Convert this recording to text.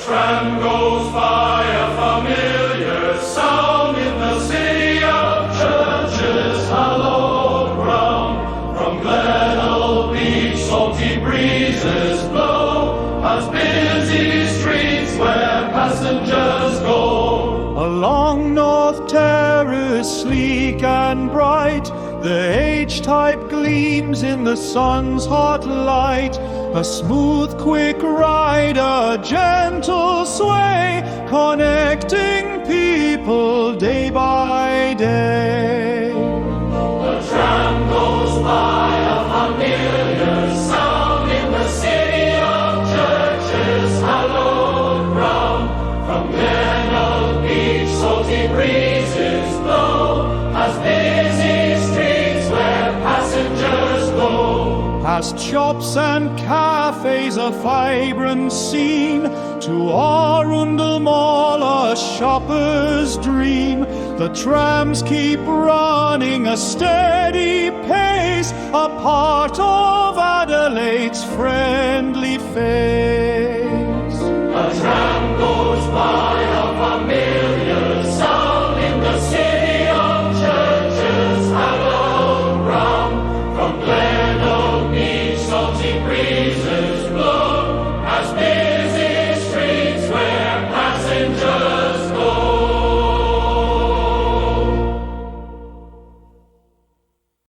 tram goes by, a familiar sound in the city of churches, hallowed ground. From Glenelg Beach, salty breezes blow, past busy streets where passengers go. Along North Terrace, sleek and bright, the H-type gleams in the sun's hot light. A smooth, quick ride, a gentle sway, connecting people day by day. The tram goes by, a familiar sound in the city of churches, hallowed ground. From Glenelg Beach, salty breezes blow, past busy streets where passengers go. Past shops and cafes, a vibrant scene, to Arundel Mall, a shopper's dream. The trams keep running a steady pace, a part of Adelaide's friendly face. A tram goes by,